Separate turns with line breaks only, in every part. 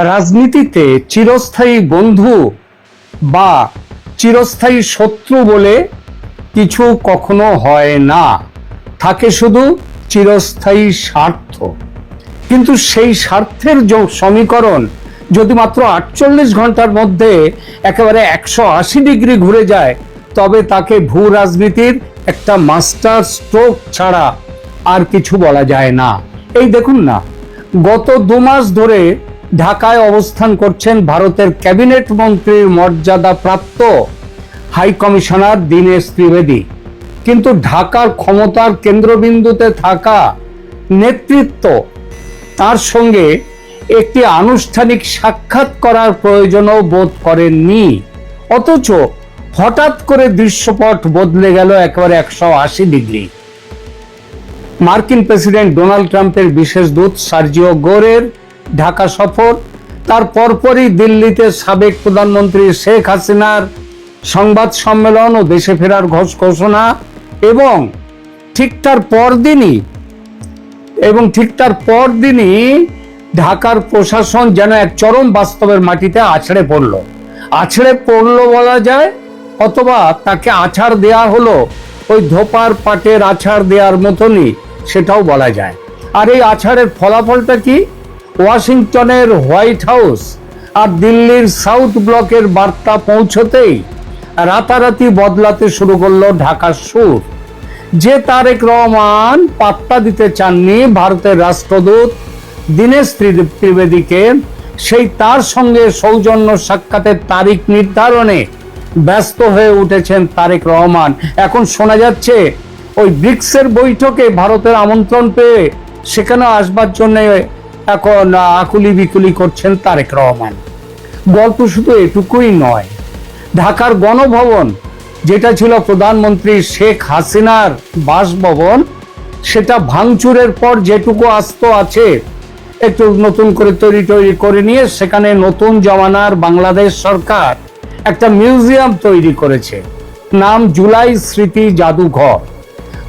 রাজনীতিতে চিরস্থায়ী বন্ধু বা চিরস্থায়ী শত্রু বলে কিছু কখনো হয় না, থাকে শুধু চিরস্থায়ী স্বার্থ। কিন্তু সেই স্বার্থের সমীকরণ যদি মাত্র 48 ঘন্টার মধ্যে একেবারে 180 ডিগ্রি ঘুরে যায়, তবে তাকে ভূ রাজনীতির একটা মাস্টার স্ট্রোক ছাড়া আর কিছু বলা যায় না। এই দেখুন না, গত 2 মাস ধরে ঢাকায় অবস্থান করছেন ভারতের ক্যাবিনেট মন্ত্রীর মর্যাদা প্রাপ্ত হাই কমিশনার দীনেশ ত্রিবেদী, কিন্তু ঢাকার ক্ষমতার কেন্দ্রবিন্দুতে থাকা নেতৃত্ব তার সঙ্গে একটি আনুষ্ঠানিক সাক্ষাৎ করার প্রয়োজনও বোধ করেননি। অথচ হঠাৎ করে দৃশ্যপট বদলে গেল একেবারে 180 ডিগ্রি। মার্কিন প্রেসিডেন্ট ডোনাল্ড ট্রাম্পের বিশেষ দূত সার্জিও গোরের ঢাকা সফর, তার পরপরই দিল্লিতে সাবেক প্রধানমন্ত্রী শেখ হাসিনার সংবাদ সম্মেলন ও দেশে ফেরার ঘোষণা, এবং ঠিক তার পরদিনই ঢাকার প্রশাসন যেন এক চরম বাস্তবের মাটিতে আছড়ে পড়লো বলা যায়, অথবা তাকে আছাড় দেয়া হলো ওই ধোপার পাটের আছাড় দেওয়ার মতনই, সেটাও বলা যায়। আর এই আছাড়ের ফলাফলটা কি? ওয়াশিংটনের হোয়াইট হাউস আর দিল্লির সাউথ ব্লকের বার্তা পৌঁছতেই রাতারাতি বদলাতে শুরু করলো ঢাকার সুর। যে তারেক রহমান পাত্তা দিতে চাননি ভারতের রাষ্ট্রদূত দীনেশ ত্রিবেদীকে, সেই তার সঙ্গে সৌজন্য সাক্ষাতের তারিখ নির্ধারণে ব্যস্ত হয়ে উঠেছেন তারেক রহমান। এখন শোনা যাচ্ছে ওই ব্রিক্সের বৈঠকে ভারতের আমন্ত্রণ পেয়ে সেখানে আসবার জন্য এখন আকুলি বিকুলি করছেন তারেক রহমান। গল্প শুধু এটুকুই নয়, ঢাকার গণভবন, যেটা ছিল প্রধানমন্ত্রী শেখ হাসিনার বাসভবন, সেটা ভাঙচুরের পর যেটুকু আস্ত আছে একটু নতুন করে তৈরি করে নিয়ে সেখানে নতুন জমানার বাংলাদেশ সরকার একটা মিউজিয়াম তৈরি করেছে, নাম জুলাই স্মৃতি জাদুঘর।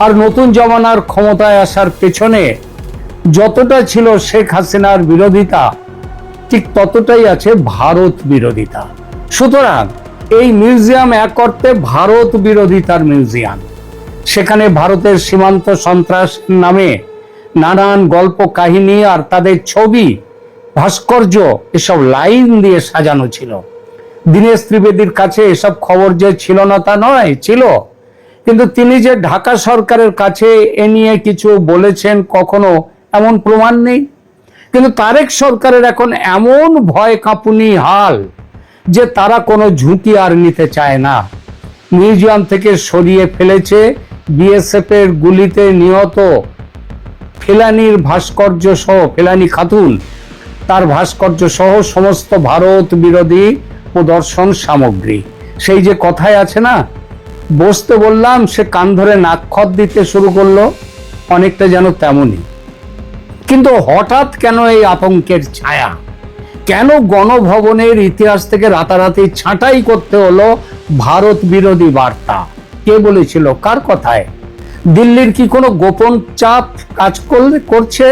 আর নতুন জমানার ক্ষমতায় আসার পেছনে যতটা ছিল শেখ হাসিনার বিরোধিতা, ঠিক ততটাই আছে ভারত বিরোধিতা। সুতরাং এই মিউজিয়াম এক অর্থে ভারত বিরোধিতার মিউজিয়াম। সেখানে ভারতের সীমান্ত সন্ত্রাস নামে নানান গল্প কাহিনী আর তাদের ছবি, ভাস্কর্য, এসব লাইন দিয়ে সাজানো ছিল। দীনেশ ত্রিবেদীর কাছে এসব খবর যে ছিল না তা নয়, ছিল, কিন্তু তিনি যে ঢাকা সরকারের কাছে এ নিয়ে কিছু বলেছেন কখনো এমন প্রমাণ নেই। কিন্তু তারেক সরকারের এখন এমন ভয় কাঁপুনি হাল যে তারা কোনো ঝুঁকি আর নিতে চায় না। মিউজিয়াম থেকে সরিয়ে ফেলেছে বিএসএফ এর গুলিতে নিহত ফেলানীর ভাস্কর্য সহ, ফেলানী খাতুন, তার ভাস্কর্য সহ সমস্ত ভারত বিরোধী প্রদর্শন সামগ্রী। সেই যে কথায় আছে না, বসতে বললাম সে কান ধরে নাকখত দিতে শুরু করলো, অনেকটা যেন তেমনই। কিন্তু হঠাৎ কেন এই আতঙ্কের ছায়া? কেন গণভবনের ইতিহাস থেকে রাতারাতি ছাঁটাই করতে হলো ভারত বিরোধী বার্তা? কে বলেছিল? কার কথায়? দিল্লির কি কোনো গোপন চাপ কাজ করছে,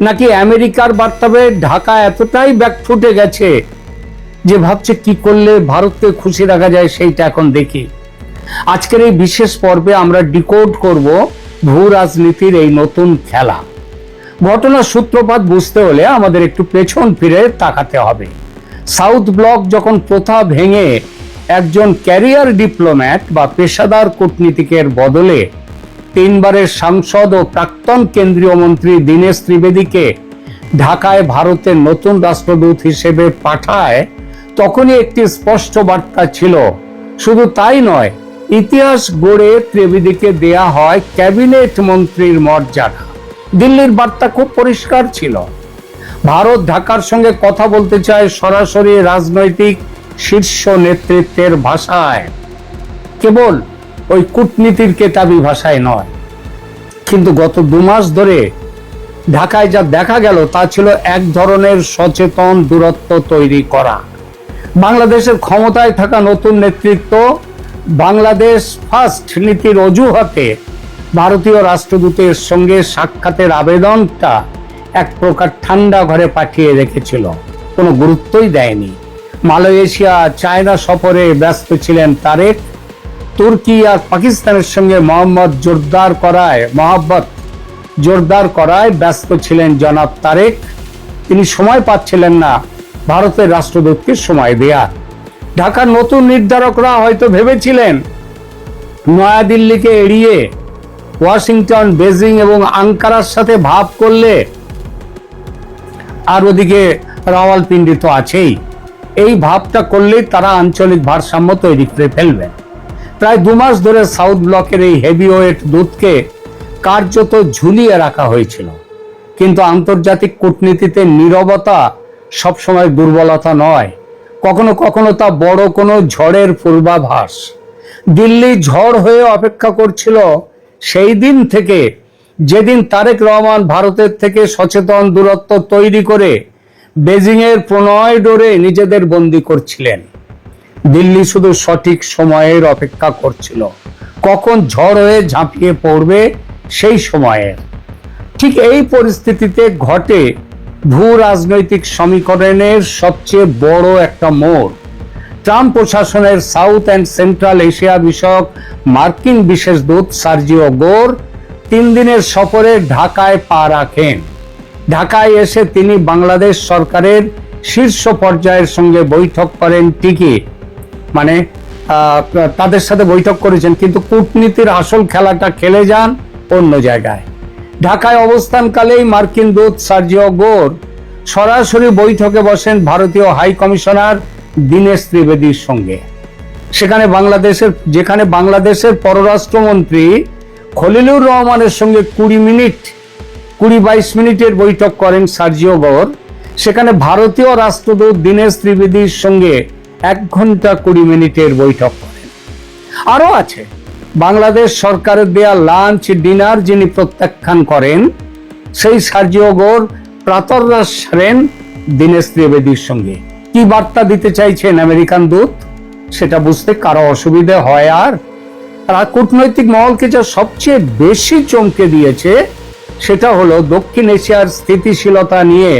নাকি আমেরিকার বার্তাবে ঢাকা এতটাই ব্যাকফুটে গেছে যে ভাবছে কি করলে ভারতকে খুশি রাখা যায় সেইটা এখন দেখি। আজকের এই বিশেষ পর্বে আমরা ডিকোড করব ভূ রাজনীতির এই নতুন খেলা। ঘটনার সূত্রপাত বুঝতে হলে আমাদের একটু পেছন ফিরে তাকাতে হবে। সাউথ ব্লক যখন প্রথা ভেঙে একজন ক্যারিয়ার ডিপ্লোম্যাট বা পেশাদার কূটনীতিকের বদলে 3 বারের সাংসদ ও প্রাক্তন কেন্দ্রীয় মন্ত্রী দীনেশ ত্রিবেদীকে ঢাকায় ভারতের নতুন রাষ্ট্রদূত হিসেবে পাঠায়, তখনই একটি স্পষ্ট বার্তা ছিল। শুধু তাই নয়, ইতিহাস গড়ে ত্রিবেদীকে দেয়া হয় ক্যাবিনেট মন্ত্রীর মর্যাদা। দিল্লির বার্তা খুব পরিষ্কার ছিল, ভারত ঢাকার সঙ্গে কথা বলতে চায় সরাসরি রাজনৈতিক শীর্ষ নেতৃত্বের ভাষায়, কেবল ওই কূটনীতির কেতাবি ভাষায় নয়। কিন্তু গত 2 মাস ধরে ঢাকায় যা দেখা গেল তা ছিল এক ধরনের সচেতন দূরত্ব তৈরি করা। বাংলাদেশের ক্ষমতায় থাকা নতুন নেতৃত্ব বাংলাদেশ ফার্স্ট নীতির অজুহাতে ভারতীয় রাষ্ট্রদূতের সঙ্গে সাক্ষাতের আবেদনটা এক প্রকার ঠান্ডা ঘরে পাঠিয়ে রেখেছিল। কোনো গুরুত্বই দেয়নি। মালয়েশিয়া, চায়না সফরে ব্যস্ত ছিলেন তারেক। তুর্কি আর পাকিস্তানের সঙ্গে মহব্বত জোরদার করায় ব্যস্ত ছিলেন জনাব তারেক। তিনি সময় পাচ্ছিলেন না ভারতের রাষ্ট্রদূতকে সময় দেয়া। ঢাকার নতুন নির্ধারকরা হয়তো ভেবেছিলেন নয়াদিল্লিকে এড়িয়ে ওয়াশিংটন, বেজিং এবং আঙ্কারার সাথে ভাব করলে, আর ওদিকে রাওয়ালপিন্ডি তো আছেই, এই ভাবটা করলেই তারা আঞ্চলিক ভারসাম্য তৈরি করে ফেলবেন। প্রায় 2 মাস ধরে সাউথ ব্লকের এই হেভিওয়েট দূতকে কার্যত ঝুলিয়ে রাখা হয়েছিল। কিন্তু আন্তর্জাতিক কূটনীতিতে নীরবতা সবসময় দুর্বলতা নয়, কখনো কখনো তা বড় কোনো ঝড়ের পূর্বাভাস। দিল্লি ঝড় হয়ে অপেক্ষা করছিল সেই দিন থেকে, যেদিন তারেক রহমান ভারতের থেকে সচেতন দূরত্ব তৈরি করে বেজিংয়ের প্রণয় ডোরে নিজেদের বন্দী করছিলেন। দিল্লি শুধু সঠিক সময়ের অপেক্ষা করছিল, কখন ঝড় হয়ে ঝাঁপিয়ে পড়বে সেই সময়ের। ঠিক এই পরিস্থিতিতে ঘটে ভূ রাজনৈতিক সমীকরণের সবচেয়ে বড় একটা মোড়। ট্রাম্প প্রশাসনের সাউথ অ্যান্ড সেন্ট্রাল এশিয়া বিষয়ক মার্কিন বিশেষ দূত সার্জিও গোর 3 দিনের সফরে ঢাকায় পা রাখেন। ঢাকায় এসে তিনি বাংলাদেশ সরকারের শীর্ষ পর্যায়ের সঙ্গে বৈঠক করেন ঠিকই, মানে তাদের সাথে বৈঠক করেছেন, কিন্তু কূটনীতির আসল খেলাটা খেলে যান অন্য জায়গায়। ঢাকায় অবস্থানকালেই মার্কিন দূত সার্জিও গোর সরাসরি বৈঠকে বসেন ভারতীয় হাই কমিশনার দীনেশ ত্রিবেদীর সঙ্গে। যেখানে বাংলাদেশের পররাষ্ট্রমন্ত্রী খলিলুর রহমানের সঙ্গে 20-22 মিনিটের বৈঠক করেন সার্জিও গোর, সেখানে ভারতীয় রাষ্ট্রদূত দীনেশ ত্রিবেদীর সঙ্গে 1 ঘন্টা 20 মিনিটের বৈঠক করেন। আরো আছে, বাংলাদেশ সরকারের দেয়া লাঞ্চ ডিনার যিনি প্রত্যাখ্যান করেন, সেই সার্জিও গোর প্রাতরাশ সারেন দীনেশ ত্রিবেদীর সঙ্গে। কি বার্তা দিতে চাইছেন আমেরিকান দূত, সেটা বুঝতে কারো অসুবিধা হয়? আর কূটনৈতিক মহলকে যা সবচেয়ে বেশি চমকে দিয়েছে সেটা হলো দক্ষিণ এশিয়ার স্থিতিশীলতা নিয়ে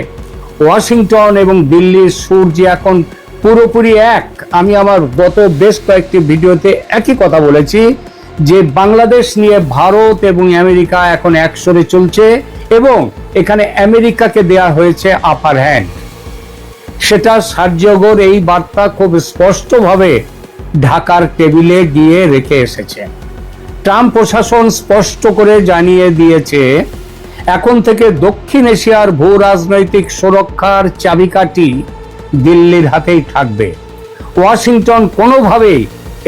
ওয়াশিংটন এবং দিল্লির সুর যে এখন পুরোপুরি এক। আমি আমার গত বেশ কয়েকটি ভিডিওতে একই কথা বলেছি যে বাংলাদেশ নিয়ে ভারত এবং আমেরিকা এখন একসরে চলছে এবং এখানে আমেরিকাকে দেয়া হয়েছে আপার হ্যান্ড। সেটা সার্জিও গোর এই বার্তা খুব স্পষ্টভাবে ঢাকার টেবিলে গিয়ে রেখে এসেছেন। ট্রাম্প প্রশাসন স্পষ্ট করে জানিয়ে দিয়েছে এখন থেকে দক্ষিণ এশিয়ার ভূ রাজনৈতিক সুরক্ষার চাবিকাঠি দিল্লির হাতেই থাকবে। ওয়াশিংটন কোনোভাবেই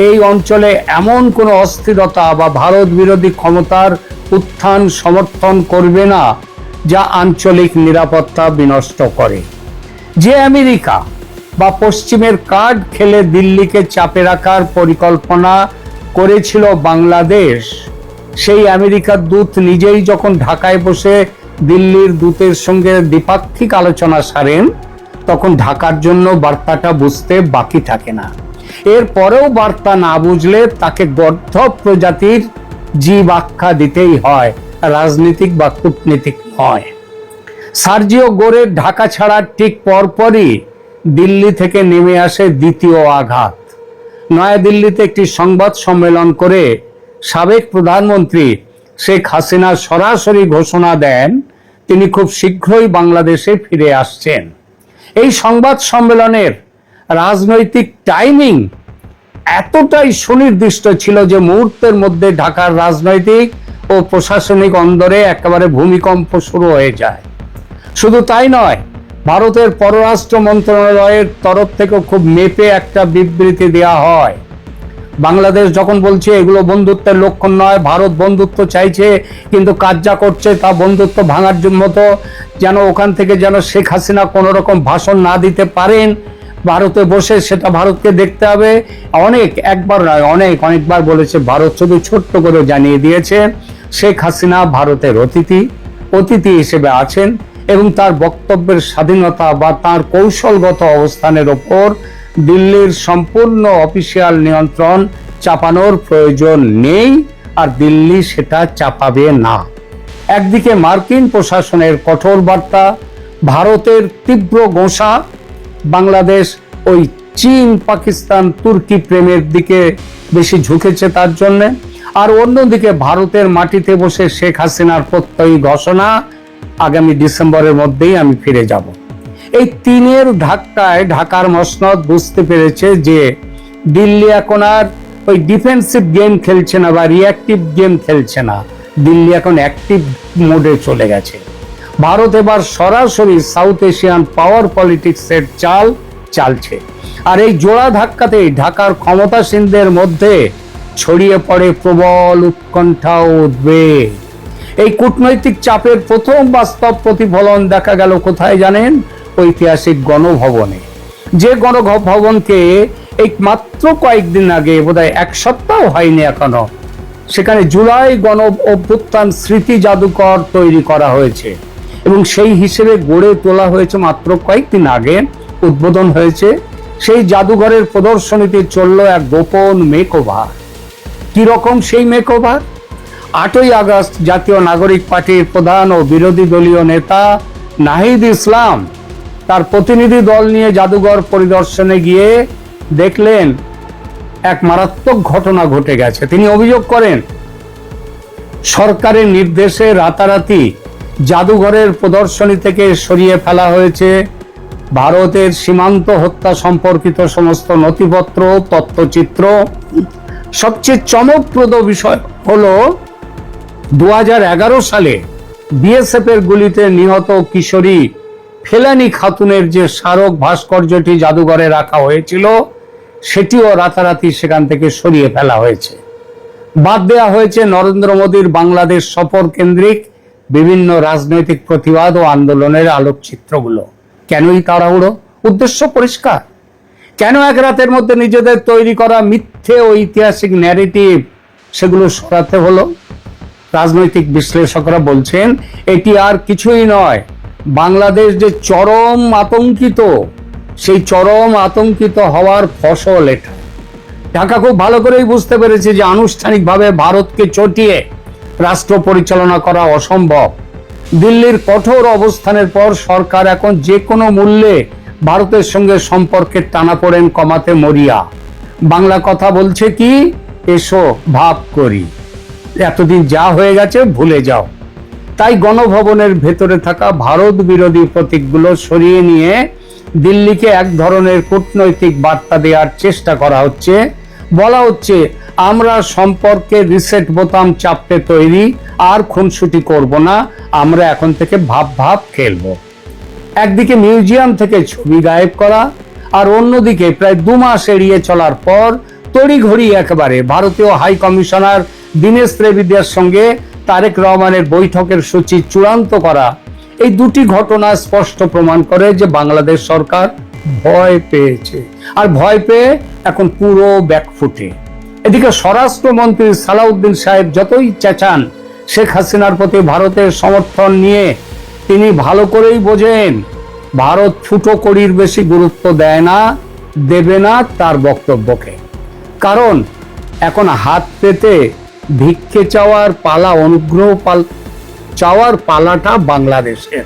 এই অঞ্চলে এমন কোনো অস্থিরতা বা ভারত বিরোধী ক্ষমতার উত্থান সমর্থন করবে না যা আঞ্চলিক নিরাপত্তা বিনষ্ট করে। যে আমেরিকা বা পশ্চিমের কার্ড খেলে দিল্লিকে চাপে রাখার পরিকল্পনা করেছিল বাংলাদেশ, সেই আমেরিকার দূত নিজেই যখন ঢাকায় বসে দিল্লির দূতের সঙ্গে দ্বিপাক্ষিক আলোচনা সারেন, তখন ঢাকার জন্য বার্তাটা বুঝতে বাকি থাকে না। এরপরেও বার্তা না বুঝলে তাকে গর্ধব প্রজাতির জীব আখ্যা দিতেই হয়, রাজনীতিক বা কূটনীতিক নয়। সার্জিও গোরের ঢাকা ছাড়ার ঠিক পরপরই দিল্লি থেকে নেমে আসে দ্বিতীয় আঘাত। নয়াদিল্লিতে একটি সংবাদ সম্মেলন করে সাবেক প্রধানমন্ত্রী শেখ হাসিনা সরাসরি ঘোষণা দেন তিনি খুব শীঘ্রই বাংলাদেশে ফিরে আসছেন। এই সংবাদ সম্মেলনের রাজনৈতিক টাইমিং এতটাই সুনির্দিষ্ট ছিল যে মুহূর্তের মধ্যে ঢাকার রাজনৈতিক ও প্রশাসনিক অন্দরে একেবারে ভূমিকম্প শুরু হয়ে যায়। শুধু তাই নয়, ভারতের পররাষ্ট্র মন্ত্রণালয়ের তরফ থেকে খুব মেপে একটা বিবৃতি দেওয়া হয়। বাংলাদেশ যখন বলছে এগুলো বন্ধুত্বের লক্ষণ নয়, ভারত বন্ধুত্ব চাইছে কিন্তু কাজ যা করছে তা বন্ধুত্ব ভাঙার মতো, যেন ওখান থেকে যেন শেখ হাসিনা কোনো রকম ভাষণ না দিতে পারেন, ভারতে বসে সেটা ভারতকে দেখতে হবে। একবার নয় অনেকবার বলেছে ভারত, শুধু ছোট্ট করে জানিয়ে দিয়েছে শেখ হাসিনা ভারতের অতিথি হিসেবে আছেন এবং তার বক্তব্যের স্বাধীনতা বা তার কৌশলগত অবস্থানের ওপর দিল্লির সম্পূর্ণ অফিসিয়াল নিয়ন্ত্রণ চাপানোর প্রয়োজন নেই, আর দিল্লি সেটা চাপাবে না। একদিকে মার্কিন প্রশাসনের কঠোর বার্তা, ভারতের তীব্র গোঁসা বাংলাদেশ ওই চীন পাকিস্তান তুর্কি প্রেমের দিকে বেশি ঝুঁকেছে তার জন্য। আর অন্যদিকে ভারতের মাটিতে বসে শেখ হাসিনার প্রত্যয়ী ঘোষণা আগামী ডিসেম্বরের মধ্যেই আমি ফিরে যাব। এই তিনের ধাক্কায় ঢাকার মসনদ বুঝতে পেরেছে যে দিল্লি এখন আর ওই ডিফেন্সিভ গেম খেলছে না বা রিঅ্যাক্টিভ গেম খেলছে না, দিল্লি এখন অ্যাক্টিভ মোডে চলে গেছে। ভারত এবার সরাসরি সাউথ এশিয়ান পাওয়ার পলিটিক্সের চাল চালছে। আর এই জোড়া ধাক্কাতেই ঢাকার ক্ষমতাসীনদের মধ্যে ছড়িয়ে পড়ে প্রবল উৎকণ্ঠা ও উদ্বেগ। এই কূটনৈতিক চাপের প্রথম বাস্তব প্রতিফলন দেখা গেল কোথায় জানেন? ঐতিহাসিক গণভবনে। যে গণভবনকে এই মাত্র কয়েকদিন আগে, বোধহয় এক সপ্তাহ হয়নি এখনো, সেখানে জুলাই গণ অভ্যুত্থান স্মৃতি জাদুঘর তৈরি করা হয়েছে এবং সেই হিসেবে গড়ে তোলা হয়েছে মাত্র কয়েকদিন আগে, উদ্বোধন হয়েছে। সেই জাদুঘরের প্রদর্শনীতে চলল এক গোপন মেকওভার। কিরকম সেই মেকওভার? 8ই আগস্ট জাতীয় নাগরিক পার্টির প্রধান ও বিরোধী দলীয় নেতা নাহিদ ইসলাম তার প্রতিনিধি দল নিয়ে জাদুঘর পরিদর্শনে গিয়ে দেখলেন এক মারাত্মক ঘটনা ঘটে গেছে। তিনি অভিযোগ করেন সরকারের নির্দেশে রাতারাতি জাদুঘরের প্রদর্শনী থেকে সরিয়ে ফেলা হয়েছে ভারতের সীমান্ত হত্যা সম্পর্কিত সমস্ত নথিপত্র, তথ্যচিত্র। সবচেয়ে চমকপ্রদ বিষয় হলো 2011 সালে বিএসএফ এর গুলিতে নিহত কিশোরী ফেলানি খাতুনের যে স্মারক ভাস্কর্যটি জাদুঘরে রাখা হয়েছিল, সেটিও রাতারাতি সেখান থেকে সরিয়ে ফেলা হয়েছে। বাদ দেওয়া হয়েছে নরেন্দ্র মোদীর বাংলাদেশ সফর কেন্দ্রিক বিভিন্ন রাজনৈতিক প্রতিবাদ ও আন্দোলনের আলোকচিত্রগুলো। কেনই তাড়াহুড়ো? উদ্দেশ্য পরিষ্কার। কেন এক রাতের মধ্যে নিজেদের তৈরি করা মিথ্যে ঐতিহাসিক ন্যারেটিভ সেগুলো সরাতে হলো? রাজনৈতিক বিশ্লেষকরা বলছেন এটি আর কিছুই নয়, বাংলাদেশ যে চরম আতঙ্কিত, সেই চরম আতঙ্কিত হওয়ার ফসল এটা। ঢাকা খুব ভালো করেই বুঝতে পেরেছে যে আনুষ্ঠানিকভাবে ভারতকে চটিয়ে রাষ্ট্র পরিচালনা করা অসম্ভব। দিল্লির কঠোর অবস্থানের পর সরকার এখন যে কোনো মূল্যে ভারতের সঙ্গে সম্পর্কের টানাপোড়েন কমাতে মরিয়া। বাংলা কথা বলছে কি, এসো ভাব করি, এতদিন যা হয়ে গেছে ভুলে যাও। তাই গণভবনের ভেতরে থাকা ভারত বিরোধী প্রতীকগুলো সরিয়ে নিয়ে দিল্লিকে এক ধরনের কূটনৈতিক বার্তা দেওয়ার চেষ্টা করা হচ্ছে। বলা হচ্ছে আমরা সম্পর্কে রিসেট বোতাম চাপতে তৈরি, আর খুনসুটি করব না, আমরা এখন থেকে ভাব খেলবো। একদিকে মিউজিয়াম থেকে ছবি গায়েব করা, আর অন্যদিকে প্রায় 2 মাস এড়িয়ে চলার পর তড়িঘড়ি একেবারে ভারতীয় হাই কমিশনার দীনেশ ত্রিবেদীর সঙ্গে তারেক রহমানের বৈঠকের সূচি চূড়ান্ত করা। এই দুটি ঘটনা স্পষ্ট প্রমাণ করে যে বাংলাদেশ সরকার ভয় পেয়েছে, আর ভয় পেয়ে এখন পুরো ব্যাকফুটে। এদিকে স্বরাষ্ট্রমন্ত্রী সালাউদ্দিন সাহেব যতই চেঁচান শেখ হাসিনার প্রতি ভারতের সমর্থন নিয়ে, তিনি ভালো করেই বোঝেন ভারত ফুটো কড়ির বেশি গুরুত্ব দেয় না, দেবে না তার বক্তব্যকে। কারণ এখন হাত পেতে ভিক্ষে চাওয়ার পালা, অনুগ্রহ চাওয়ার পালাটা বাংলাদেশের,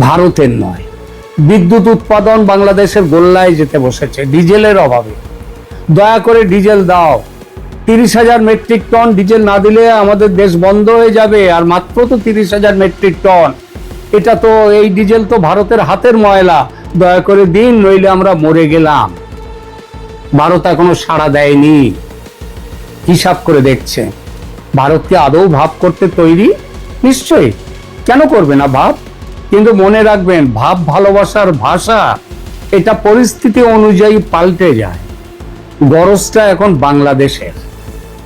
ভারতের নয়। বিদ্যুৎ উৎপাদন বাংলাদেশের গোল্লায় যেতে বসেছে ডিজেলের অভাবে। দয়া করে ডিজেল দাও। 30,000 মেট্রিক টন ডিজেল না দিলে আমাদের দেশ বন্ধ হয়ে যাবে। আর মাত্র তো 30,000 মেট্রিক টন, এটা তো, এই ডিজেল তো ভারতের হাতের ময়লা, দয়া করে দিন, নইলে আমরা মরে গেলাম। ভারত এখনো সাড়া দেয়নি। হিসাব করে দেখছে ভারতকে আদৌ ভাব করতে তৈরি? নিশ্চয়ই, কেন করবে না ভাব? কিন্তু মনে রাখবেন, ভাব ভালোবাসার ভাষা, এটা পরিস্থিতি অনুযায়ী পাল্টে যায়। গরজটা এখন বাংলাদেশের,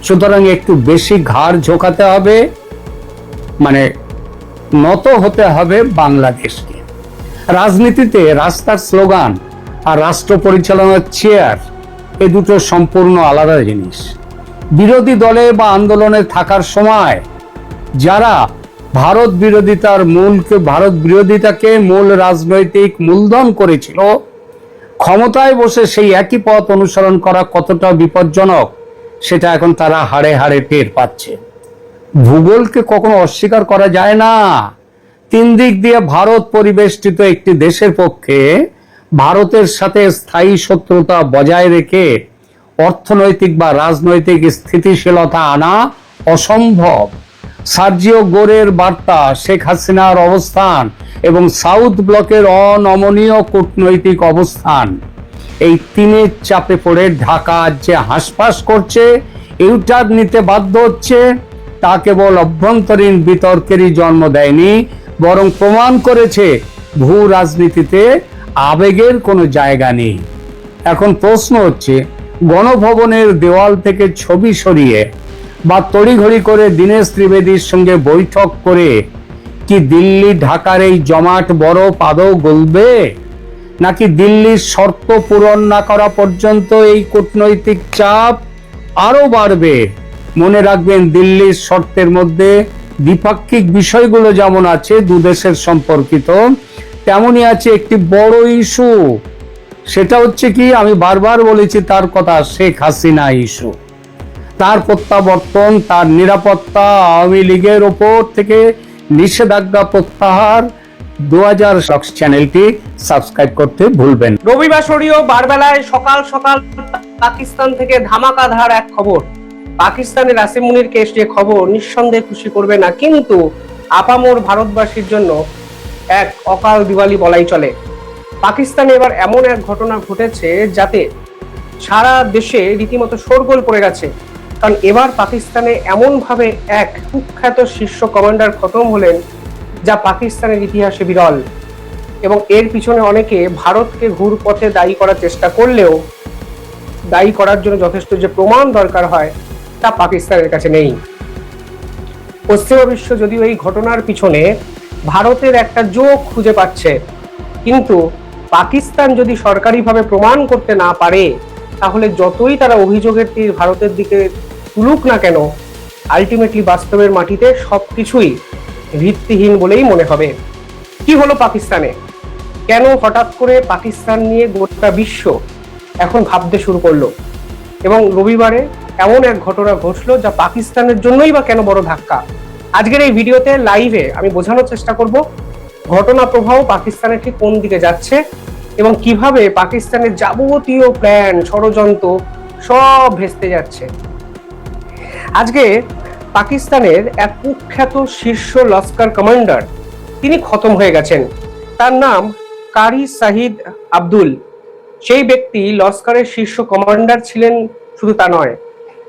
সুতরাং একটু বেশি ঘাড় ঝোঁকাতে হবে, মানে নত হতে হবে বাংলাদেশকে। রাজনীতিতে রাস্তার স্লোগান আর রাষ্ট্র পরিচালনার চেয়ার, এ দুটো সম্পূর্ণ আলাদা জিনিস। বিরোধী দলে বা আন্দোলনে থাকার সময় যারা ভারত বিরোধিতাকে মূল রাজনৈতিক মূলধন করেছিল, ক্ষমতায় বসে সেই একই পথ অনুসরণ করা কতটা বিপজ্জনক সেটা এখন তারা হাড়ে হাড়ে টের পাচ্ছে। ভূগোলকে কখনো অস্বীকার করা যায় না। 3 দিক দিয়ে ভারত পরিবেষ্টিত একটি দেশের পক্ষে ভারতের সাথে স্থায়ী শত্রুতা বজায় রেখে অর্থনৈতিক বা রাজনৈতিক স্থিতিশীলতা আনা অসম্ভব। সার্জিও গোরের বার্তা, শেখ হাসিনার অবস্থান এবং সাউথ ব্লকের অনমনীয় কূটনৈতিক অবস্থান, এই তিনের চাপে পড়ে ঢাকা যে হাঁসফাঁস করছে, ইউটার্ন নিতে বাধ্য হচ্ছে, তা কেবল অভ্যন্তরীণ বিতর্কেরই জন্ম দেয়নি, বরং প্রমাণ করেছে ভূ রাজনীতিতে আবেগের কোনো জায়গা নেই। এখন প্রশ্ন হচ্ছে, গণভবনের দেওয়াল থেকে ছবি সরিয়ে বা তড়িঘড়ি করে দীনেশ ত্রিবেদীর সঙ্গে বৈঠক করে কি দিল্লি ঢাকার এই জমাট বরফ আদৌ গলবে, নাকি দিল্লির শর্ত পূরণ না করা পর্যন্ত এই কূটনৈতিক চাপ আরো বাড়বে? মনে রাখবেন, দিল্লির শর্তের মধ্যে দ্বিপাক্ষিক বিষয়গুলো যেমন আছে দুদেশের সম্পর্কিত, তেমনই আছে একটি বড় ইস্যু। সেটা হচ্ছে কি, আমি বারবার বলেছি তার কথা, শেখ হাসিনা ইস্যু। তার প্রত্যাবর্তন, তার নিরাপত্তা, আওয়ামী লীগের ওপর থেকে নিষেধাজ্ঞা প্রত্যাহার। 2000 চ্যানেলটি সাবস্ক্রাইব করতে ভুলবেন।
রবিবাসরীয় বারবেলায় সকাল সকাল পাকিস্তান থেকে ধামাকাধার এক খবর। পাকিস্তানের আসিম মুনির কেস নিয়ে খবর নিঃসন্দেহে খুশি করবে না, কিন্তু আপামর ভারতবাসীর জন্য এক অকাল দিওয়ালি বলাই চলে। পাকিস্তানে এবার এমন এক ঘটনা ঘটেছে যাতে সারা দেশে রীতিমতো শোরগোল পড়ে গেছে। কারণ এবার পাকিস্তানে এমন ভাবে এক কুখ্যাত শীর্ষ কমান্ডার খতম হলেন, যা পাকিস্তানের ইতিহাসে বিরল। এবং এর পিছনে অনেকে ভারতকে ঘুরপথে দায়ী করার চেষ্টা করলেও দায়ী করার জন্য যথেষ্ট যে প্রমাণ দরকার হয় তা পাকিস্তানের কাছে নেই। পশ্চিমা বিশ্ব যদিও এই ঘটনার পিছনে ভারতের একটা যোগ খুঁজে পাচ্ছে, কিন্তু পাকিস্তান যদি সরকারিভাবে প্রমাণ করতে না পারে, তাহলে যতই তারা অভিযোগের তীর ভারতের দিকে তুলুক না কেন, আলটিমেটলি বাস্তবের মাটিতে সবকিছুই ভিত্তিহীন বলেই মনে হবে। কি হলো পাকিস্তানে? কেন হঠাৎ করে পাকিস্তান নিয়ে গোটা বিশ্ব এখন ভাবতে শুরু করলো? এবং রবিবারে এমন এক ঘটনা ঘটলো যা পাকিস্তানের জন্যই বা কেন বড় ধাক্কা। আজকের এই ভিডিওতে লাইভে আমি বোঝানোর চেষ্টা করব ঘটনা প্রবাহ পাকিস্তানের ঠিক কোন দিকে যাচ্ছে এবং কিভাবে পাকিস্তানের যাবতীয় প্ল্যান, ষড়যন্ত্র সব ভেস্তে যাচ্ছে। আজকে পাকিস্তানের এক কুখ্যাত শীর্ষ লস্কর কমান্ডার তিনি খতম হয়ে গেছেন। তার নাম কারি শাহিদ আব্দুল। সেই ব্যক্তি লস্করের শীর্ষ কমান্ডার ছিলেন, শুধু তা নয়,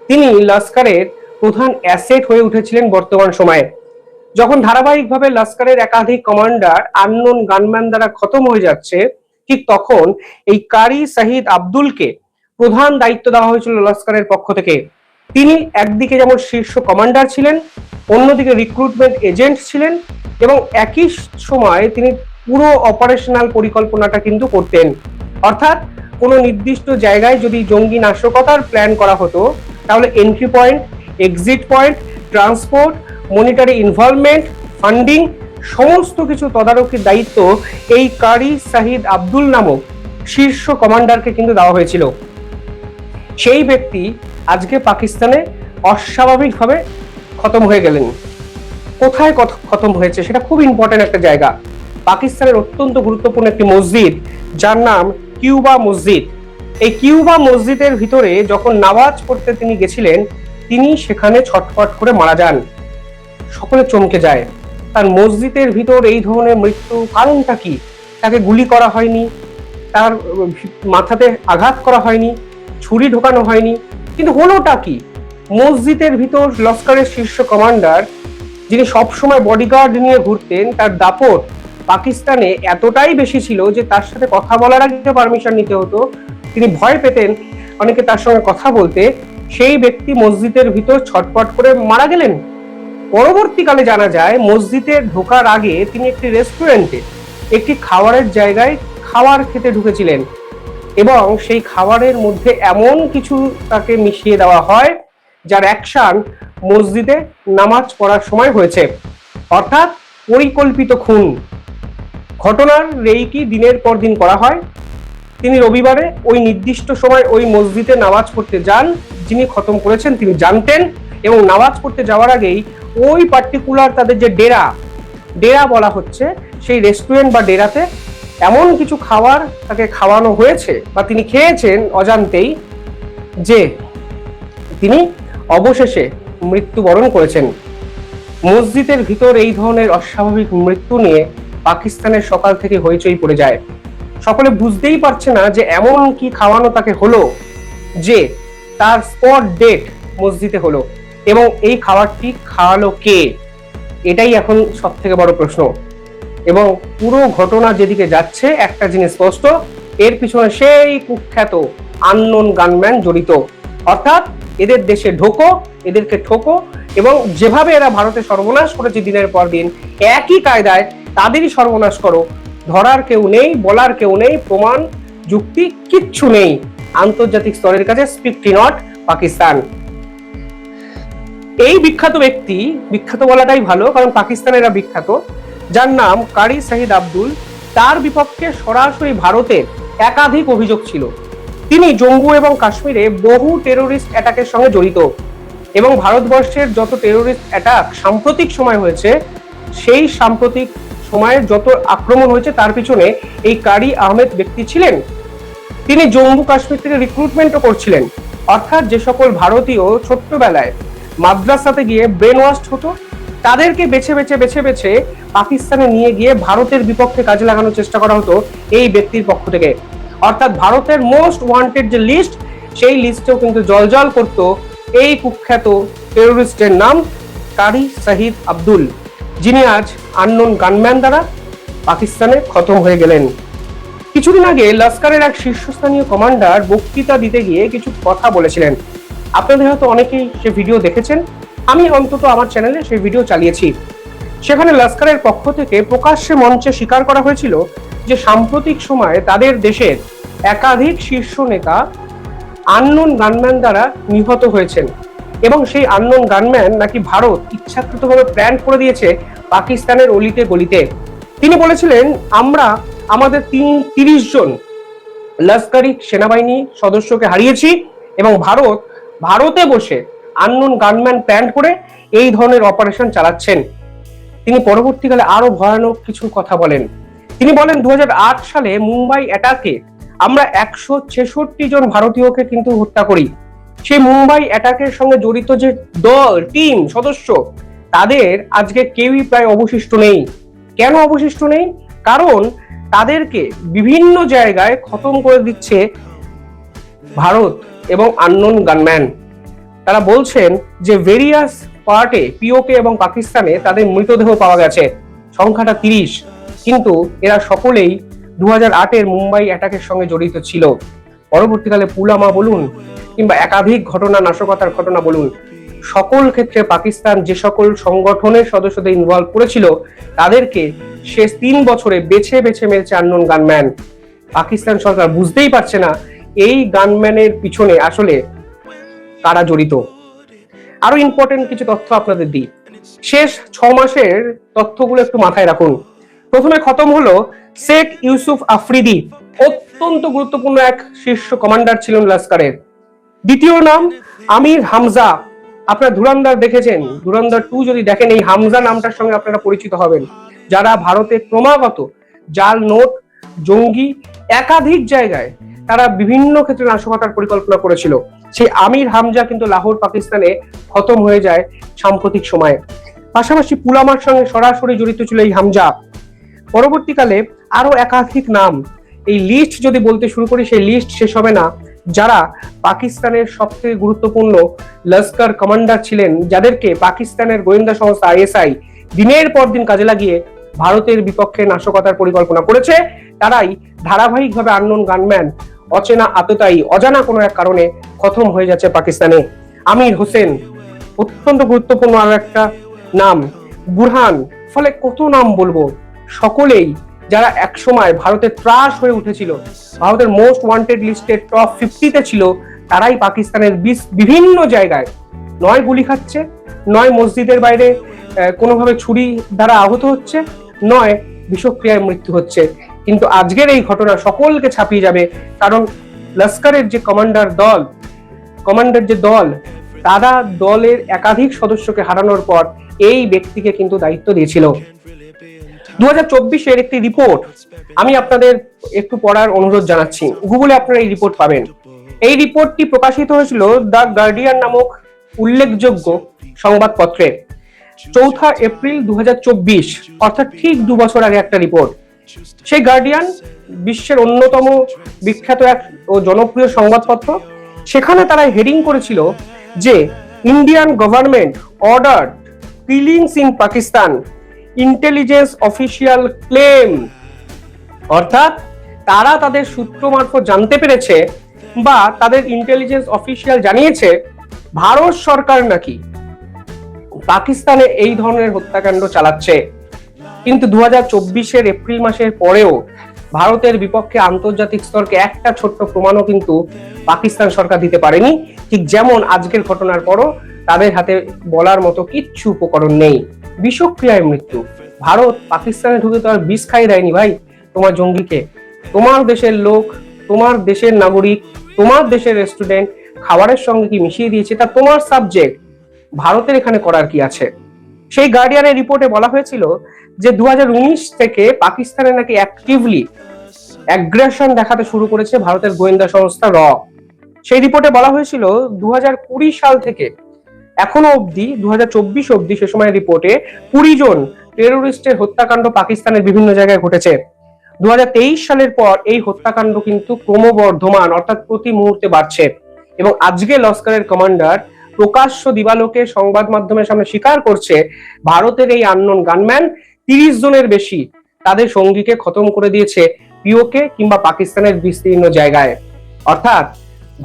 তিনি লস্করের প্রধান অ্যাসেট হয়ে উঠেছিলেন বর্তমান সময়ে। যখন ধারাবাহিকভাবে লস্করের একাধিক কমান্ডার আননোন গানম্যান দ্বারা খতম হয়ে যাচ্ছে, ঠিক তখন এই কারি শাহিদ আব্দুলকে প্রধান দায়িত্ব দেওয়া হয়েছিল লস্করের পক্ষ থেকে। তিনি একদিকে যেমন শীর্ষ কমান্ডার ছিলেন, অন্যদিকে রিক্রুটমেন্ট এজেন্ট ছিলেন এবং একই সময় তিনি পুরো অপারেশনাল পরিকল্পনাটা কিন্তু করতেন। অর্থাৎ কোনো নির্দিষ্ট জায়গায় যদি জঙ্গি নাশকতার প্ল্যান করা হতো, তাহলে entry point, exit point, transport, monetary involvement, funding সমস্ত কিছু তদারকির দায়িত্ব এই কারি শাহিদ আব্দুল নামক শীর্ষ কমান্ডারকে কিন্তু দেওয়া হয়েছিল। সেই ব্যক্তি আজকে পাকিস্তানে অস্বাভাবিকভাবে খতম হয়ে গেলেন। কোথায় খতম হয়েছে সেটা খুব ইম্পর্টেন্ট একটা জায়গা। পাকিস্তানের অত্যন্ত গুরুত্বপূর্ণ একটি মসজিদ, যার নাম কিউবা মসজিদ। এই কিউবা মসজিদের ভিতরে যখন নামাজ পড়তে তিনি গেছিলেন, তিনি সেখানে ছটফট করে মারা যান। সকলে চমকে যায়, তার মসজিদের ভিতর এই ধরনের মৃত্যু কারণটা কি? তাকে গুলি করা হয়নি, তার মাথাতে আঘাত করা হয়নি, ছুরি ঢোকানো হয়নি, কিন্তু হলোটা কি? মসজিদের ভিতর লস্করের শীর্ষ কমান্ডার, যিনি সবসময় বডিগার্ড নিয়ে ঘুরতেন, তার দাপট পাকিস্তানে এতটাই বেশি ছিল যে তার সাথে কথা বলার আগে পারমিশন নিতে হতো। তিনি ভয় পেতেন অনেকে তার সঙ্গে কথা বলতে। সেই ব্যক্তি মসজিদের ভিতর ছটফট করে মারা গেলেন। পরবর্তীকালে জানা যায়, মসজিদে ঢোকার আগে তিনি একটি রেস্টুরেন্টে, একটি খাবারের জায়গায় খাবার খেতে ঢুকেছিলেন এবং সেই খাবারের মধ্যে এমন কিছু তাকে মিশিয়ে দেওয়া হয় যার অ্যাকশন মসজিদে নামাজ পড়ার সময় হয়েছে। অর্থাৎ পরিকল্পিত খুন। ঘটনার রেকি দিনের পর দিন করা হয়। তিনি রবিবারে ওই নির্দিষ্ট সময় ওই মসজিদে নামাজ পড়তে যান। যিনি খতম করেছেন তিনি জানতেন এবং নামাজ পড়তে যাওয়ার আগেই ওই পার্টিকুলার তাদের যে ডেরা বলা হচ্ছে, সেই রেস্টুরেন্ট বা ডেরাতে এমন কিছু খাবার তাকে খাওয়ানো হয়েছে বা তিনি খেয়েছেন অজান্তেই, যে তিনি অবশেষে মৃত্যুবরণ করেছেন। মসজিদের ভিতর এই ধরনের অস্বাভাবিক মৃত্যু নিয়ে পাকিস্তানের সকাল থেকে হইচই পড়ে যায়। সকলে বুঝতেই পারছে না যে এমন কি খাওয়ানো তাকে হলো যে তার স্পট ডেট মসজিদে হলো, এবং এই খাবারটি খাওয়ালো কে, এটাই এখন সব থেকে বড় প্রশ্ন। এবং পুরো ঘটনা যেদিকে যাচ্ছে একটা জিনিস স্পষ্ট, এর পিছনে সেই কুখ্যাত আননোন গানম্যান জড়িত। অর্থাৎ এদের দেশে ঢোকো, এদেরকে ঠোকো, এবং যেভাবে এরা ভারতে সর্বনাশ করেছে দিনের পর দিন, একই কায়দায় তাদেরই সর্বনাশ করো। ধরার কেউ নেই, বলার কেউ নেই, প্রমাণ যুক্তি কিচ্ছু নেই। আন্তর্জাতিক স্তরের কাছে স্পিক নট পাকিস্তান। এই বিখ্যাত ব্যক্তি, বিখ্যাত বলাটাই ভালো কারণ পাকিস্তানেরা বিখ্যাত, যার নাম কারি শাহিদ আব্দুল, তার বিপক্ষে সরাসরি ভারতের একাধিক অভিযোগ ছিল। তিনি জম্মু এবং কাশ্মীরে বহু টেরোরিস্ট অ্যাটাকের সঙ্গে জড়িত, এবং ভারতবর্ষের যত টেরোরিস্ট অ্যাটাক সাম্প্রতিক সময় হয়েছে, সেই সাম্প্রতিক সময়ে যত আক্রমণ হয়েছে তার পিছনে এই কারি আহমেদ ব্যক্তি ছিলেন। তিনি জম্মু কাশ্মীর থেকে রিক্রুটমেন্টও করছিলেন। অর্থাৎ যে সকল ভারতীয় ছোট্টবেলায় মাদ্রাসাতে গিয়ে ব্রেন ওয়াশড হতো, তাদেরকে বেছে বেছে বেছে বেছে পাকিস্তানে নিয়ে গিয়ে ভারতের বিপক্ষে কাজে লাগানোর চেষ্টা করা হতো এই ব্যক্তির পক্ষ থেকে। অর্থাৎ ভারতের মোস্ট ওয়ান্টেড যে লিস্ট, সেই লিস্টেও কিন্তু জলজল করত এই কুখ্যাত টেরোরিস্টের নাম কারি শাহিদ আব্দুল, যিনি আজ আননোন গানম্যান দ্বারা পাকিস্তানে খতম হয়ে গেলেন। কিছুদিন আগে লস্করের এক শীর্ষস্থানীয় কমান্ডার বক্তৃতা দিতে গিয়ে কিছু কথা বলেছিলেন। আপনাদের হয়তো অনেকেই সে ভিডিও দেখেছেন, আমি অন্তত আমার চ্যানেলে সেই ভিডিও চালিয়েছি। সেখানে লস্করের পক্ষ থেকে প্রকাশ্যে মঞ্চে স্বীকার করা হয়েছিল যে সাম্প্রতিক সময়ে তাদের দেশের একাধিক শীর্ষ নেতা আননোন গানম্যান দ্বারা নিহত হয়েছেন, এবং সেই আননোন গানম্যান নাকি ভারত ইচ্ছাকৃতভাবে প্ল্যান করে দিয়েছে পাকিস্তানের অলিতে গলিতে। তিনি বলেছিলেন, আমরা আমাদের 30 জন লস্করি সেনাবাহিনী সদস্যকে হারিয়েছি, এবং ভারতে বসে আননোন গানম্যান প্ল্যান করে এই ধরনের অপারেশন চালাচ্ছেন। তিনি পরবর্তীকালে আরো ভয়ানক কিছু কথা বলেন। তিনি বলেন 2008 সালে মুম্বাই অ্যাটাকে আমরা 166 জন ভারতীয়কে কিন্তু হত্যা করি। সেই মুম্বাই অ্যাটাকের সঙ্গে জড়িত যে দল, টিম, সদস্য, তাদের আজকে কেউই প্রায় অবশিষ্ট নেই। কেন অবশিষ্ট নেই? কারণ তাদেরকে বিভিন্ন জায়গায় খতম করে দিচ্ছে ভারত এবং আননোন গানম্যান। তারা বলছেন যে ভেরিয়াস পার্টে পিওকে এবং পাকিস্তানে তাদের মৃতদেহ পাওয়া গেছে, সংখ্যাটা 30, কিন্তু এরা সকলেই 2008-এর মুম্বাই অ্যাটাকের সঙ্গে জড়িত ছিল। পরবর্তীকালে পুলওয়ামা বলুন কিংবা একাধিক ঘটনা, নাশকতার ঘটনা বলুন, সকল ক্ষেত্রে পাকিস্তান যে সকল সংগঠনের সদস্যদের ইনভলভ করেছিল, তাদেরকে শেষ 3 বছরে বেছে বেছে মেরেছে আননোন গানম্যান। পাকিস্তান সরকার বুঝতেই পারছে না এই গানম্যানের পিছনে আসলে কারা জড়িত। আরো ইম্পর্টেন্ট কিছু তথ্য আপনাদের দিই, শেষ 6 মাসের তথ্যগুলো একটু মাথায় রাখুন। প্রথমে খতম হলো শেখ ইউসুফ আফ্রিদি, অত্যন্ত গুরুত্বপূর্ণ এক শীর্ষ কমান্ডার ছিলেন লস্করের। দ্বিতীয় নাম আমির হামজা। আপনারা ধুরন্ধর দেখেছেন, ধুরন্ধর 2 যদি দেখেন, এই হামজা নামটার সঙ্গে আপনারা পরিচিত হবেন, যারা ভারতে ক্রমাগত জাল নোট, জঙ্গি, একাধিক জায়গায় তারা বিভিন্ন ক্ষেত্রে নাশকতার পরিকল্পনা করেছিল। সেই আমির হামজা কিন্তু লাহোর পাকিস্তানে খতম হয়ে যায় সাম্প্রতিক সময়ে। পাশাপাশি পুলওয়ামার সঙ্গে সরাসরি জড়িত ছিল এই হামজা। পরবর্তীকালে আরো একাধিক নাম, এই লিস্ট যদি বলতে শুরু করি সেই লিস্ট শেষ হবে না, যারা পাকিস্তানের সবথেকে গুরুত্বপূর্ণ লস্কর কমান্ডার ছিলেন, যাদেরকে পাকিস্তানের গোয়েন্দা সংস্থা আইএসআই দিনের পর দিন কাজে লাগিয়ে ভারতের বিপক্ষে নাশকতার পরিকল্পনা করেছে। তারাই ধারাবাহিকভাবে আননোন গানম্যান, অচেনা আততায়ী, অজানা কোনো এক কারণে খতম হয়ে যাচ্ছে পাকিস্তানে। আমির হোসেন অত্যন্ত গুরুত্বপূর্ণ আর একটা নাম, বুরহান, ফলে কত নাম বলবো, সকলেই যারা একসময় ভারতের ত্রাস হয়ে উঠেছিল, ভারতের মোস্ট ওয়ান্টেড লিস্টের টপ 50-তে ছিল, তারাই পাকিস্তানের বিভিন্ন জায়গায় নয় গুলি খাচ্ছে, নয় মসজিদের বাইরে কোনোভাবে ছুরি দ্বারা আহত হচ্ছে, নয় বিষক্রিয়ায় মৃত্যু হচ্ছে। কিন্তু আজকের এই ঘটনা সকলকে ছাপিয়ে যাবে, কারণ লস্করের যে কমান্ডার যে দল, তারা দলের একাধিক সদস্যকে হারানোর পর এই ব্যক্তিকে কিন্তু দায়িত্ব দিয়েছিল। 2024-এর একটি রিপোর্ট আমি আপনাদের একটু পড়ার অনুরোধ জানাচ্ছি। গুগলে আপনারা এই রিপোর্ট পাবেন। এই রিপোর্টটি প্রকাশিত হয়েছিল দ্য গার্ডিয়ান নামক উল্লেখযোগ্য সংবাদপত্রে 4 এপ্রিল 2024, অর্থাৎ ঠিক 2 বছর আগে একটা রিপোর্ট। সেই গার্ডিয়ান বিশ্বের অন্যতম বিখ্যাত এক ও জনপ্রিয় সংবাদপত্র। সেখানে তারা হেডিং করেছিল যে Indian government order killings in Pakistan, intelligence official claim. অর্থাৎ তারা তাদের সূত্র মারফত জানতে পেরেছে বা তাদের ইন্টেলিজেন্স অফিসিয়াল জানিয়েছে ভারত সরকার নাকি পাকিস্তানে এই ধরনের হত্যাকাণ্ড চালাচ্ছে। কিন্তু 2024-এর এপ্রিল মাসের পরেও ভারতের বিপক্ষে আন্তর্জাতিক স্তরকে একটা ছোট্ট প্রমাণও কিন্তু পাকিস্তান সরকার দিতে পারেনি। ঠিক যেমন আজকের ঘটনার পরও তাদের হাতে বলার মতো কিচ্ছু উপকরণ নেই। বিষক্রিয়ায় মৃত্যু। ভারত পাকিস্তানে ঢুকে তো আর বিষ খাই দেয়নি ভাই তোমার জঙ্গিকে। তোমার দেশের লোক, তোমার দেশের নাগরিক, তোমার দেশের স্টুডেন্ট খাবারের সঙ্গে কি মিশিয়ে দিয়েছে তা তোমার সাবজেক্ট। ভারতের এখানে করার কি আছে? সেই গার্ডিয়ানের রিপোর্টে বলা হয়েছিল যে 2019 থেকে পাকিস্তানে নাকি অ্যাক্টিভলি অ্যাগ্রেশন দেখাতে শুরু করেছে ভারতের গোয়েন্দা সংস্থা র। সেই রিপোর্টে বলা হয়েছিল 2020 সাল থেকে এখনো অবধি 2024 অবধি সে সময় রিপোর্টে 20 জন টেরোরিস্টের হত্যাকাণ্ড পাকিস্তানের বিভিন্ন জায়গায় ঘটেছে। 2023 সালের পর এই হত্যাকাণ্ড কিন্তু ক্রমবর্ধমান, অর্থাৎ প্রতি মুহূর্তে বাড়ছে। এবং আজকে লস্করের কমান্ডার প্রকাশ্য দিবালোকে সংবাদ মাধ্যমের সামনে স্বীকার করছে ভারতের এই আননোন গানম্যান 30 জনের বেশি তাদের সঙ্গীকে খতম করে দিয়েছে পিওকে কিংবা পাকিস্তানের বিস্তীর্ণ জায়গায়। অর্থাৎ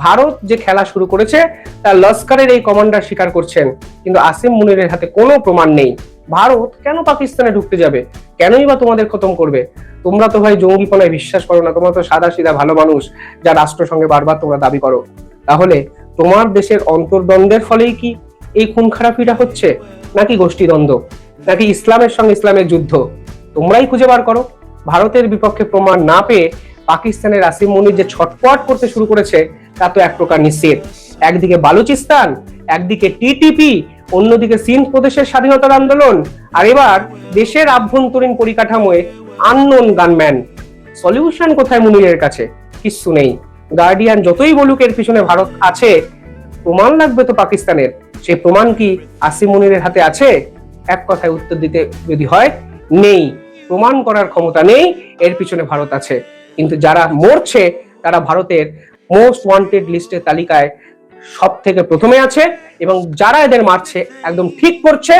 ভারত যে খেলা শুরু করেছে তা লস্করের এই কমান্ডার স্বীকার করছেন, কিন্তু আসিম মুনিরের হাতে কোনো প্রমাণ নেই। ভারত কেন পাকিস্তানে ঢুকতে যাবে? কেনই বা তোমাদের খতম করবে? তোমরা তো ভাই জঙ্গিপনায় বিশ্বাস করো না, তোমরা তো সাদা সিধা ভালো মানুষ যা রাষ্ট্রের সঙ্গে বারবার তোমরা দাবি করো। তাহলে তোমার দেশের অন্তর্দ্বন্দ্বের ফলেই কি এই খুন খারাপিটা হচ্ছে, নাকি গোষ্ঠীদ্বন্দ্ব, নাকি ইসলামের সঙ্গে ইসলামের যুদ্ধ? তোমরাই খুঁজে বার করো। ভারতের বিপক্ষে প্রমাণ না পেয়ে পাকিস্তানের আসিম মুনির যে ছটপট করতে শুরু করেছে তা তো এক প্রকার নিশ্চিত। একদিকে বালুচিস্তান, একদিকে টিটিপি, অন্যদিকে সিন্ধ প্রদেশের স্বাধীনতার আন্দোলন, আর এবার দেশের আভ্যন্তরীণ পরিকাঠামোয় আননোন গানম্যান। সলিউশন কোথায় মুনিরের কাছে? কিচ্ছু নেই। গার্ডিয়ান যতই বলুক এর পিছনে ভারত আছে, প্রমাণ লাগবে তো পাকিস্তানের। সেই প্রমাণ কি আসিম মুনিরের হাতে আছে? এক কথায় উত্তর দিতে যদি হয়, নেই। প্রমাণ করার ক্ষমতা নেই, এর পিছনে ভারত আছে। কিন্তু যারা মরছে তারা ভারতের মোস্ট ওয়ান্টেড লিস্টের তালিকায় সব থেকে প্রথমে আছে, এবং যারা এদের মারছে একদম ঠিক করছে,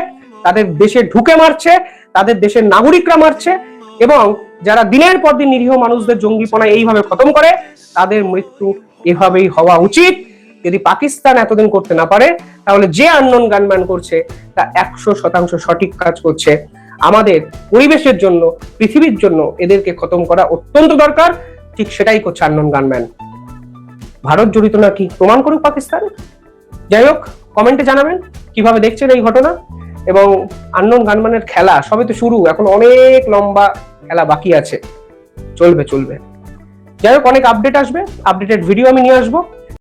তাদের দেশে ঢুকে মারছে, তাদের দেশের নাগরিকরা মারছে, এবং যারা দিনের পর দিন নিরীহ মানুষদের জঙ্গিপনায় এইভাবে খতম করে তাদের মৃত্যু এভাবেই হওয়া উচিত। যদি পাকিস্তান এতদিন করতে না পারে, তাহলে যে আননোন গানম্যান করছে তা 100% সঠিক কাজ করছে। আমাদের পরিবেশের জন্য, পৃথিবীর জন্য এদেরকে খতম করা অত্যন্ত দরকার। ঠিক সেটাই করছে আননোন গানম্যান। ভারত জড়িত নাকি প্রমাণ করুক পাকিস্তান। যাই হোক, কমেন্টে জানাবেন কিভাবে দেখছেন এই ঘটনা। এবং আননোন গানম্যানের খেলা সবে তো শুরু, এখন অনেক লম্বা খেলা বাকি আছে, চলবে। যাই হোক, অনেক আপডেট আসবে, আপডেটেড ভিডিও আমি নিয়ে আসবো।